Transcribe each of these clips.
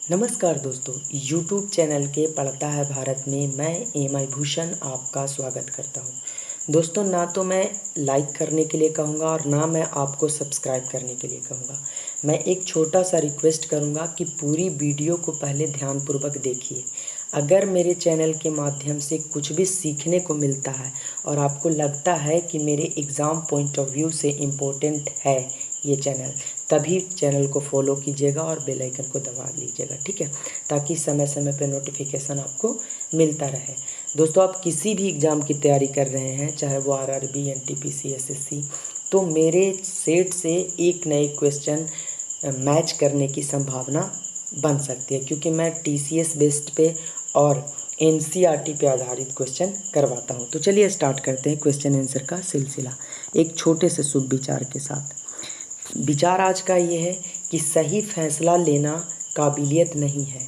नमस्कार दोस्तों, YouTube channel के पढ़ता है भारत में मैं एम.आई. भूषण आपका स्वागत करता हूं। दोस्तों, ना तो मैं लाइक करने के लिए कहूँगा और ना मैं आपको सब्सक्राइब करने के लिए कहूँगा। मैं एक छोटा सा रिक्वेस्ट करूँगा कि पूरी वीडियो को पहले ध्यानपूर्वक देखिए। अगर मेरे चैनल के माध्यम से कुछ भी सीखने को मिलता है और आपको लगता है कि मेरे एग्ज़ाम पॉइंट ऑफ व्यू से इम्पोर्टेंट है ये चैनल, तभी चैनल को फॉलो कीजिएगा और बेल आइकन को दबा लीजिएगा, ठीक है, ताकि समय समय पर नोटिफिकेशन आपको मिलता रहे। दोस्तों, आप किसी भी एग्ज़ाम की तैयारी कर रहे हैं, चाहे वो आरआरबी, एनटीपीसी, एसएससी, तो मेरे सेट से एक नए क्वेश्चन मैच करने की संभावना बन सकती है, क्योंकि मैं टीसीएस बेस्ड पे और एनसीईआरटी पे आधारित क्वेश्चन करवाता हूँ। तो चलिए स्टार्ट करते हैं क्वेश्चन आंसर का सिलसिला एक छोटे से शुभ विचार के साथ। विचार आज का ये है कि सही फैसला लेना काबिलियत नहीं है।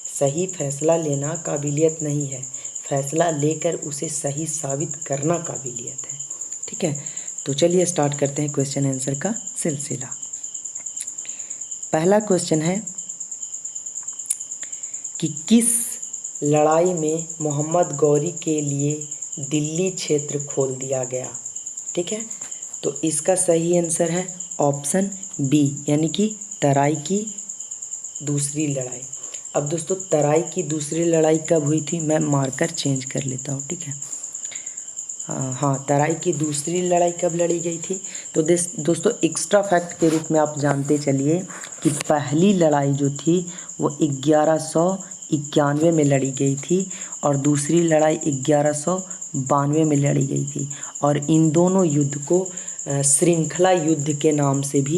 सही फैसला लेना काबिलियत नहीं है, फैसला लेकर उसे सही साबित करना काबिलियत है, ठीक है। तो चलिए स्टार्ट करते हैं क्वेश्चन आंसर का सिलसिला। पहला क्वेश्चन है कि किस लड़ाई में मोहम्मद गौरी के लिए दिल्ली क्षेत्र खोल दिया गया, ठीक है। तो इसका सही आंसर है ऑप्शन बी, यानी कि तराई की दूसरी लड़ाई। अब दोस्तों, तराई की दूसरी लड़ाई कब हुई थी, मैं मार्कर चेंज कर लेता हूँ, ठीक है। हाँ, तराई की दूसरी लड़ाई कब लड़ी गई थी। तो दोस्तों, एक्स्ट्रा फैक्ट के रूप में आप जानते चलिए कि पहली लड़ाई जो थी वो 1191 में लड़ी गई थी और दूसरी लड़ाई 1192 में लड़ी गई थी। और इन दोनों युद्ध को श्रृंखला युद्ध के नाम से भी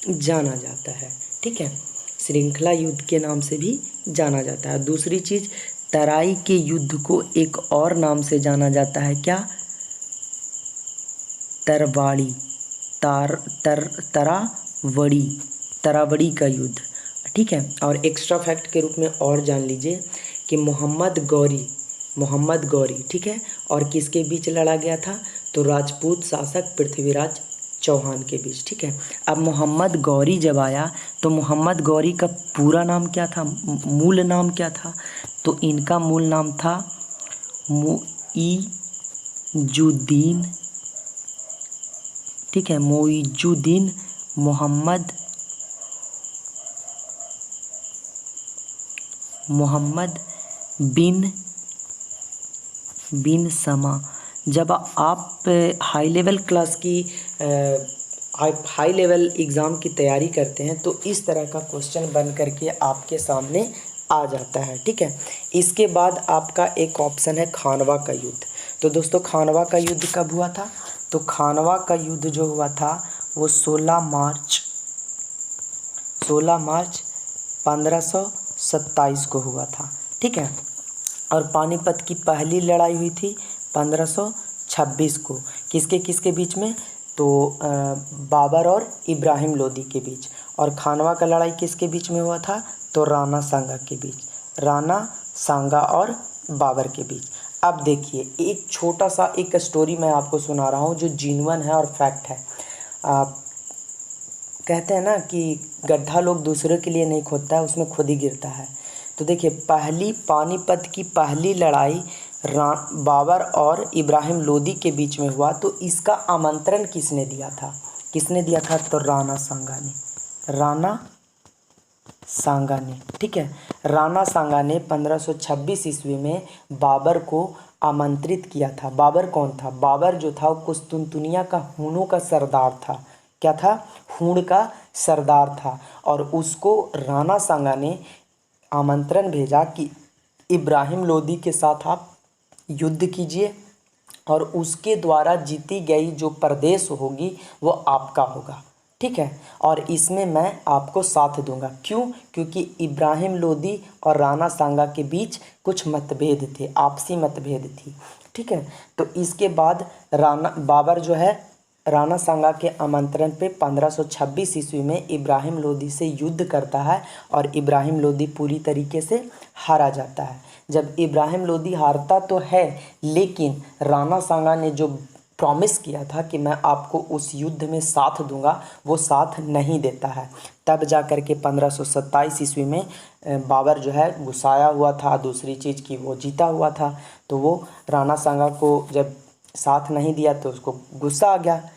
जाना जाता है, ठीक है। श्रृंखला युद्ध के नाम से भी जाना जाता है। दूसरी चीज़, तराई के युद्ध को एक और नाम से जाना जाता है, क्या, तरवाड़ी, तरावड़ी का युद्ध, ठीक है। और एक्स्ट्रा फैक्ट के रूप में और जान लीजिए कि मोहम्मद गौरी, ठीक है, और किसके बीच लड़ा गया था, तो राजपूत शासक पृथ्वीराज चौहान के बीच, ठीक है। अब मोहम्मद गौरी जब आया तो मोहम्मद गौरी का पूरा नाम क्या था, मूल नाम क्या था, तो इनका मूल नाम था मुइजुद्दीन, ठीक है, मुइजुद्दीन मोहम्मद बिन समा। जब आप हाई लेवल क्लास की हाई लेवल एग्ज़ाम की तैयारी करते हैं तो इस तरह का क्वेश्चन बन करके आपके सामने आ जाता है, ठीक है। इसके बाद आपका एक ऑप्शन है खानवा का युद्ध। तो दोस्तों, खानवा का युद्ध कब हुआ था, तो खानवा का युद्ध जो हुआ था वो 16 मार्च 1527 को हुआ था, ठीक है। और पानीपत की पहली लड़ाई हुई थी 1526 को, किसके बीच में, तो बाबर और इब्राहिम लोदी के बीच। और खानवा का लड़ाई किसके बीच में हुआ था, तो राणा सांगा के बीच, राणा सांगा और बाबर के बीच। अब देखिए, एक छोटा सा एक स्टोरी मैं आपको सुना रहा हूँ जो जेन्युइन है और फैक्ट है। कहते हैं ना कि गड्ढा लोग दूसरे के लिए नहीं खोदता है, उसमें खुद ही गिरता है। तो देखिए, पानीपत की पहली लड़ाई बाबर और इब्राहिम लोदी के बीच में हुआ, तो इसका आमंत्रण किसने दिया था, तो राणा सांगा ने, ठीक है। राणा सांगा ने 1526 ईस्वी में बाबर को आमंत्रित किया था। बाबर कौन था, बाबर जो था वो कुस्तुनतुनिया का हूणों का सरदार था, क्या था, हूण का सरदार था। और उसको राणा सांगा ने आमंत्रण भेजा कि इब्राहिम लोदी के साथ आप युद्ध कीजिए और उसके द्वारा जीती गई जो प्रदेश होगी वो आपका होगा, ठीक है। और इसमें मैं आपको साथ दूंगा, क्यों, क्योंकि इब्राहिम लोदी और राणा सांगा के बीच कुछ मतभेद थे, आपसी मतभेद थी, ठीक है। तो इसके बाद बाबर जो है राणा सांगा के आमंत्रण पे 1526 ईस्वी में इब्राहिम लोदी से युद्ध करता है और इब्राहिम लोदी पूरी तरीके से हारा जाता है। जब इब्राहिम लोदी हारता तो है, लेकिन राणा सांगा ने जो प्रॉमिस किया था कि मैं आपको उस युद्ध में साथ दूंगा, वो साथ नहीं देता है। तब जा कर के 1527 ईस्वी में बाबर जो है गुस्साया हुआ था, दूसरी चीज़ कि वो जीता हुआ था, तो वो राणा सांगा को जब साथ नहीं दिया तो उसको गुस्सा आ गया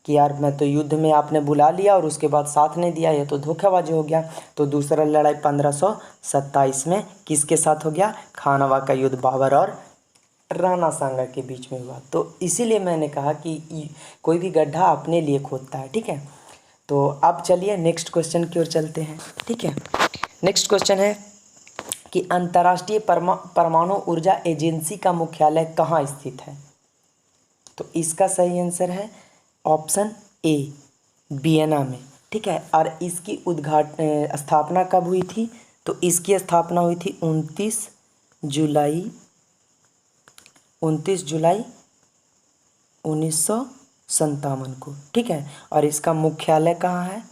कि यार मैं तो युद्ध में आपने बुला लिया और उसके बाद साथ नहीं दिया, ये तो धोखेबाजी हो गया। तो दूसरा लड़ाई 1527 में किसके साथ हो गया? खानवा का युद्ध बाबर और राणा सांगा के बीच में हुआ। तो इसीलिए मैंने कहा कि कोई भी गड्ढा अपने लिए खोदता है, ठीक है। तो अब चलिए नेक्स्ट क्वेश्चन की ओर चलते हैं, ठीक है। नेक्स्ट क्वेश्चन है कि अंतर्राष्ट्रीय परमाणु ऊर्जा एजेंसी का मुख्यालय कहाँ स्थित है? तो इसका सही आंसर है ऑप्शन ए, वियना में, ठीक है। और इसकी स्थापना कब हुई थी? तो इसकी स्थापना हुई थी 29 जुलाई 1957 को, ठीक है। और इसका मुख्यालय कहाँ है?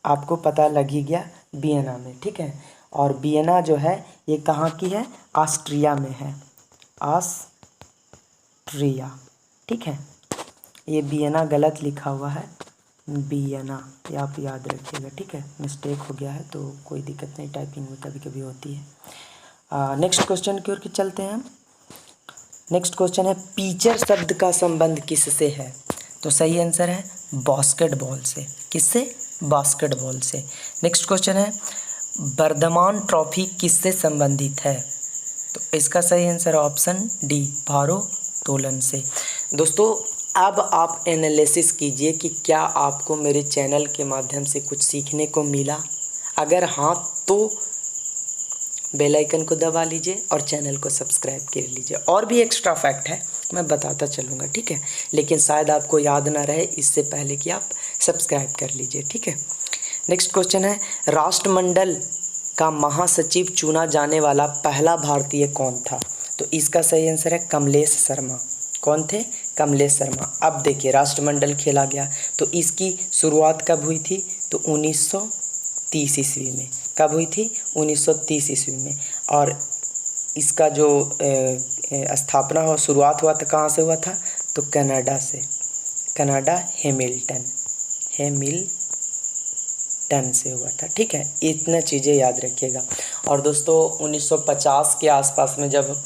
आपको पता लग ही गया, वियना में, ठीक है। और वियना जो है ये कहाँ की है? ऑस्ट्रिया में है, ऑस्ट्रिया, ठीक है। ये वियना गलत लिखा हुआ है, वियना, ये आप याद रखिएगा, ठीक है। मिस्टेक हो गया है तो कोई दिक्कत नहीं, टाइपिंग में कभी कभी होती है। नेक्स्ट क्वेश्चन की ओर चलते हैं। नेक्स्ट क्वेश्चन है पिचर शब्द का संबंध किससे है? तो सही आंसर है बास्केटबॉल से। किससे? बास्केटबॉल से। नेक्स्ट क्वेश्चन है वर्धमान ट्रॉफी किससे संबंधित है? तो इसका सही आंसर ऑप्शन डी, भारोत्तोलन से। दोस्तों अब आप एनालिसिस कीजिए कि क्या आपको मेरे चैनल के माध्यम से कुछ सीखने को मिला। अगर हाँ तो बेल आइकन को दबा लीजिए और चैनल को सब्सक्राइब कर लीजिए। और भी एक्स्ट्रा फैक्ट है मैं बताता चलूँगा, ठीक है। लेकिन शायद आपको याद ना रहे, इससे पहले कि आप सब्सक्राइब कर लीजिए, ठीक है। नेक्स्ट क्वेश्चन है राष्ट्रमंडल का महासचिव चुना जाने वाला पहला भारतीय कौन था? तो इसका सही आंसर है कमलेश शर्मा। कौन थे? कमलेश शर्मा। अब देखिए राष्ट्रमंडल खेला गया तो इसकी शुरुआत कब हुई थी? तो 1930 ईस्वी में। कब हुई थी? 1930 ईस्वी में। और इसका जो स्थापना हो शुरुआत हुआ था कहाँ से हुआ था? तो कनाडा से, कनाडा हैमिल्टन से हुआ था, ठीक है। इतना चीज़ें याद रखिएगा। और दोस्तों 1950 के आसपास में जब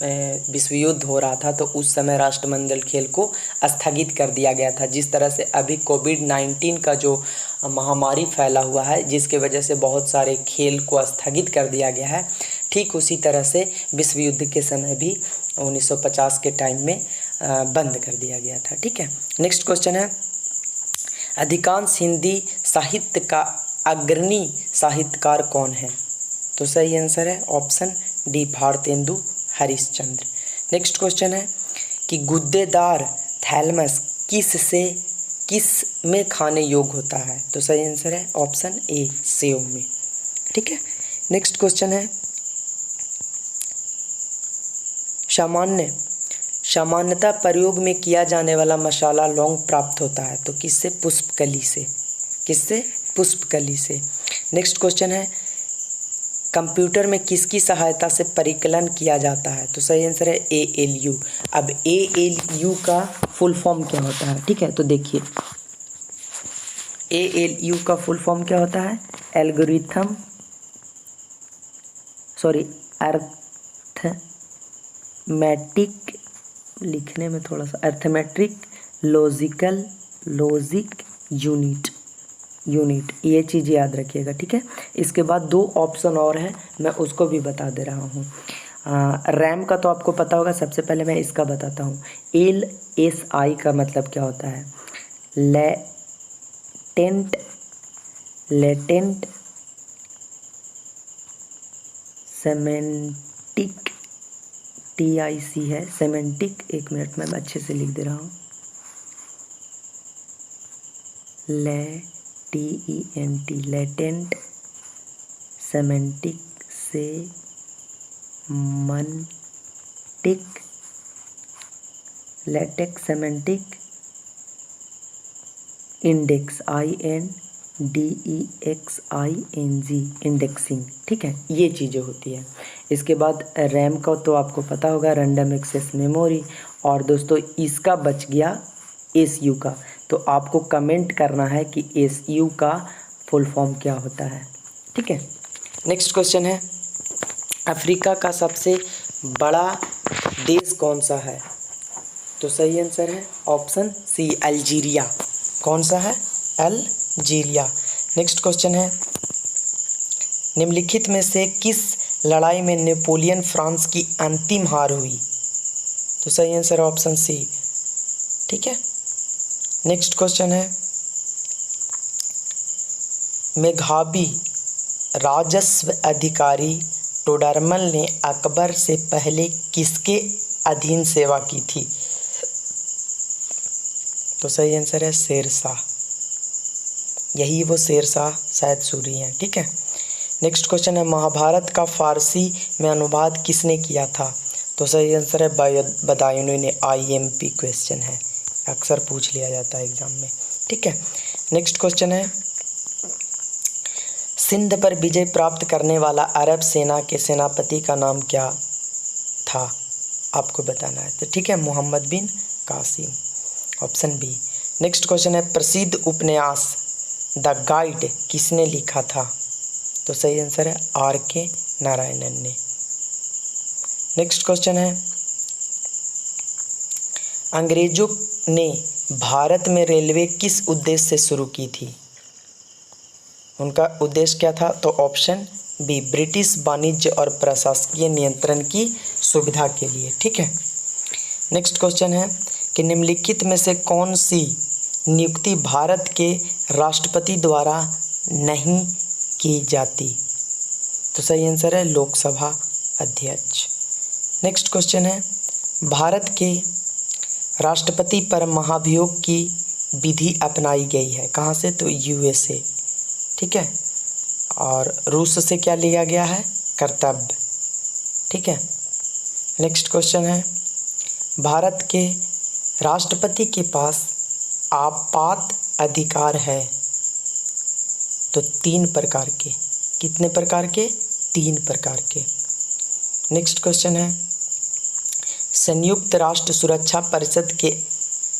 विश्व युद्ध हो रहा था तो उस समय राष्ट्रमंडल खेल को स्थगित कर दिया गया था। जिस तरह से अभी कोविड-19 का जो महामारी फैला हुआ है जिसके वजह से बहुत सारे खेल को स्थगित कर दिया गया है, ठीक उसी तरह से विश्व युद्ध के समय भी 1950 के टाइम में बंद कर दिया गया था, ठीक है। नेक्स्ट क्वेश्चन है अधिकांश हिंदी साहित्य का अग्रणी साहित्यकार कौन है? तो सही आंसर है option D, Bharatendu Harishchandra. Next question है कि गुद्देदार थैलमस किस में खाने योग्य होता है? तो सही आंसर है ऑप्शन ए, सेव में, ठीक है। नेक्स्ट क्वेश्चन है सामान्यतः प्रयोग में किया जाने वाला मसाला लौंग प्राप्त होता है तो किससे? पुष्पकली से। किससे? पुष्पकली से। नेक्स्ट क्वेश्चन है कंप्यूटर में किसकी सहायता से परिकलन किया जाता है? तो सही आंसर है ALU। अब ALU का फुल फॉर्म क्या होता है? ठीक है, तो देखिए ALU का फुल फॉर्म क्या होता है? अर्थमेटिक, लिखने में थोड़ा सा अर्थमेट्रिक लॉजिक यूनिट, ये चीज़ याद रखिएगा, ठीक है। इसके बाद दो ऑप्शन और हैं, मैं उसको भी बता दे रहा हूँ। रैम का तो आपको पता होगा, सबसे पहले मैं इसका बताता हूँ। LSI का मतलब क्या होता है? लेटेंट सेमेंटिक, TIC है सेमेंटिक। एक मिनट में अच्छे से लिख दे रहा हूँ। TENT latent semantic index INDEXING indexing, ठीक है, ये चीज़ें होती है। इसके बाद रैम का तो आपको पता होगा, रैंडम एक्सेस मेमोरी। और दोस्तों इसका बच गया SU का। तो आपको कमेंट करना है कि SU का फुल फॉर्म क्या होता है। ठीक है, नेक्स्ट क्वेश्चन है, अफ्रीका का सबसे बड़ा देश कौन सा है? तो सही आंसर है ऑप्शन सी, अल्जीरिया। कौन सा है? अल्जीरिया। नेक्स्ट क्वेश्चन है, निम्नलिखित में से किस लड़ाई में नेपोलियन फ्रांस की अंतिम हार हुई? तो सही आंसर ऑप्शन सी। ठीक है, नेक्स्ट क्वेश्चन है, मेघावी राजस्व अधिकारी टोडरमल ने अकबर से पहले किसके अधीन सेवा की थी? तो सही आंसर है शेरशाह। यही वो शेरशाह शायद सूरी हैं। ठीक है, नेक्स्ट क्वेश्चन है, महाभारत का फारसी में अनुवाद किसने किया था? तो सही आंसर है बदायूनी ने। IMP क्वेश्चन है, अक्सर पूछ लिया जाता है एग्जाम में। ठीक है, नेक्स्ट क्वेश्चन है, सिंध पर विजय प्राप्त करने वाला अरब सेना के सेनापति का नाम क्या था? आपको बताना है। तो ठीक है, Muhammad bin Qasim, option B. Next question है, प्रसिद्ध उपन्यास द गाइड किसने लिखा था? तो सही आंसर है RK नारायणन ने। नेक्स्ट क्वेश्चन है, अंग्रेजों ने भारत में रेलवे किस उद्देश्य से शुरू की थी? उनका उद्देश्य क्या था? तो ऑप्शन बी, ब्रिटिश वाणिज्य और प्रशासकीय नियंत्रण की सुविधा के लिए। ठीक है, नेक्स्ट क्वेश्चन है कि निम्नलिखित में से कौन सी नियुक्ति भारत के राष्ट्रपति द्वारा नहीं की जाती? तो सही आंसर है लोकसभा अध्यक्ष। नेक्स्ट क्वेश्चन है, भारत के राष्ट्रपति पर महाभियोग की विधि अपनाई गई है कहाँ से? तो USA। ठीक है, और रूस से क्या लिया गया है? कर्तव्य। ठीक है, नेक्स्ट क्वेश्चन है, भारत के राष्ट्रपति के पास आपात अधिकार है तो 3 प्रकार के। कितने प्रकार के? 3 प्रकार के। नेक्स्ट क्वेश्चन है, संयुक्त राष्ट्र सुरक्षा परिषद के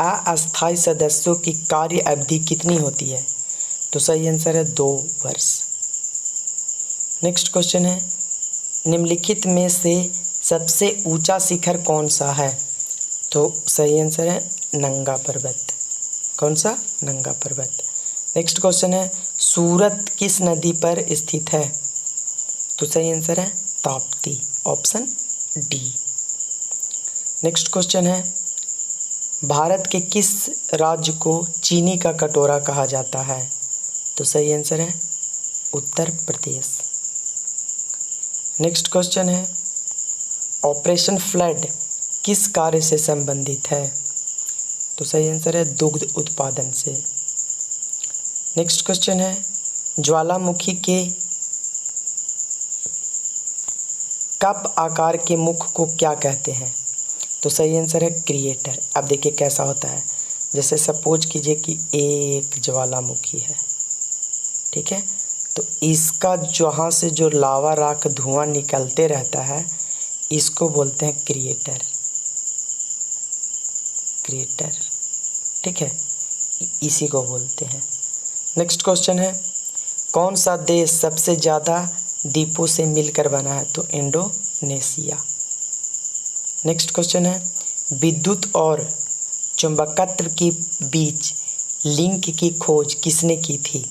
अस्थायी सदस्यों की कार्य अवधि कितनी होती है? तो सही आंसर है 2 वर्ष। नेक्स्ट क्वेश्चन है, निम्नलिखित में से सबसे ऊंचा शिखर कौन सा है? तो सही आंसर है नंगा पर्वत। कौन सा? नंगा पर्वत। नेक्स्ट क्वेश्चन है, सूरत किस नदी पर स्थित है? तो सही आंसर है Tapti, option D. Next question है, भारत के किस राज्य को चीनी का कटोरा कहा जाता है? तो सही आंसर है उत्तर प्रदेश। नेक्स्ट क्वेश्चन है, ऑपरेशन फ्लड किस कार्य से संबंधित है? तो सही आंसर है दुग्ध उत्पादन से। नेक्स्ट क्वेश्चन है, ज्वालामुखी के कप आकार के मुख को क्या कहते हैं? तो सही आंसर है क्रिएटर। अब देखिए कैसा होता है, जैसे सपोज कीजिए कि एक ज्वालामुखी है, ठीक है, तो इसका जहाँ से जो लावा राख धुआं निकलते रहता है इसको बोलते हैं क्रिएटर। क्रिएटर, ठीक है, इसी को बोलते हैं। नेक्स्ट क्वेश्चन है, कौन सा देश सबसे ज़्यादा द्वीपों से मिलकर बना है? तो इंडोनेशिया। नेक्स्ट क्वेश्चन है, विद्युत और चुंबकत्व के बीच लिंक की खोज किसने की थी?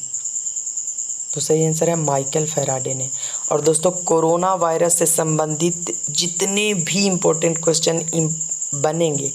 तो सही आंसर है माइकल फैराडे ने। और दोस्तों, कोरोना वायरस से संबंधित जितने भी इम्पोर्टेंट क्वेश्चन बनेंगे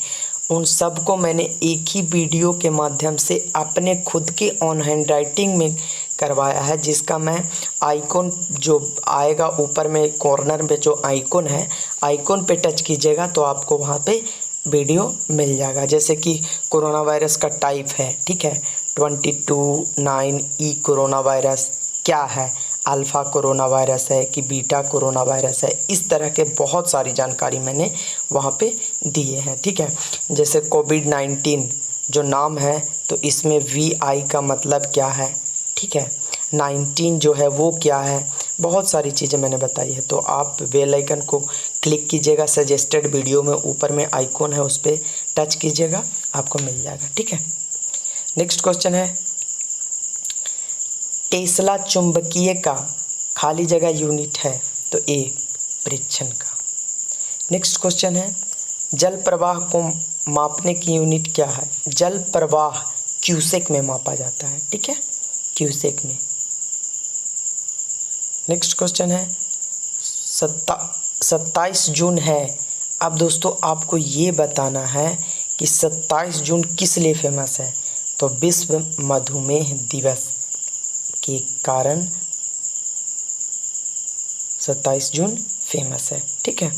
उन सबको मैंने एक ही वीडियो के माध्यम से अपने खुद के ऑन हैंड राइटिंग में करवाया है, जिसका मैं आइकॉन जो आएगा ऊपर में कॉर्नर में जो आइकॉन है, आइकॉन पे टच कीजिएगा तो आपको वहाँ पे वीडियो मिल जाएगा। जैसे कि कोरोना वायरस का टाइप है, ठीक है, 22.9E कोरोना वायरस क्या है, अल्फ़ा कोरोना वायरस है कि बीटा कोरोना वायरस है, इस तरह के बहुत सारी जानकारी मैंने वहाँ पे दिए हैं। ठीक है, जैसे कोविड-19 जो नाम है तो इसमें VI का मतलब क्या है, ठीक है, 19 जो है वो क्या है, बहुत सारी चीज़ें मैंने बताई है। तो आप बेल आइकन को क्लिक कीजिएगा सजेस्टेड वीडियो में, ऊपर में आइकॉन है उस पर टच कीजिएगा, आपको मिल जाएगा। ठीक है, नेक्स्ट क्वेश्चन है टेस्ला चुंबकीय का खाली जगह यूनिट है, तो ए परीक्षण का। नेक्स्ट क्वेश्चन है जल प्रवाह को मापने की यूनिट क्या है? जल प्रवाह क्यूसेक में मापा जाता है। ठीक है, क्यूसेक में। नेक्स्ट क्वेश्चन है 27 जून है। अब दोस्तों आपको ये बताना है कि 27 जून किस लिए फेमस है? तो विश्व मधुमेह दिवस के कारण 27 जून फेमस है। ठीक है,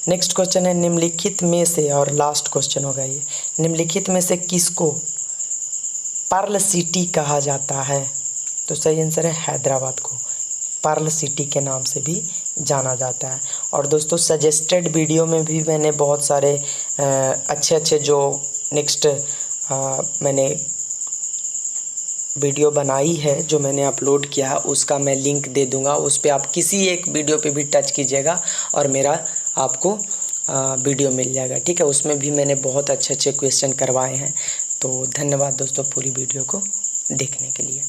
नेक्स्ट क्वेश्चन है निम्नलिखित में से, और लास्ट क्वेश्चन होगा ये, निम्नलिखित में से किसको पर्ल सिटी कहा जाता है? तो सही आंसर है हैदराबाद को पर्ल सिटी के नाम से भी जाना जाता है। और दोस्तों सजेस्टेड वीडियो में भी मैंने बहुत सारे अच्छे अच्छे जो नेक्स्ट मैंने वीडियो बनाई है, जो मैंने अपलोड किया है, उसका मैं लिंक दे दूंगा। उस पर आप किसी एक वीडियो पे भी टच कीजिएगा और मेरा आपको वीडियो मिल जाएगा। ठीक है, उसमें भी मैंने बहुत अच्छे अच्छे क्वेश्चन करवाए हैं। तो धन्यवाद दोस्तों पूरी वीडियो को देखने के लिए।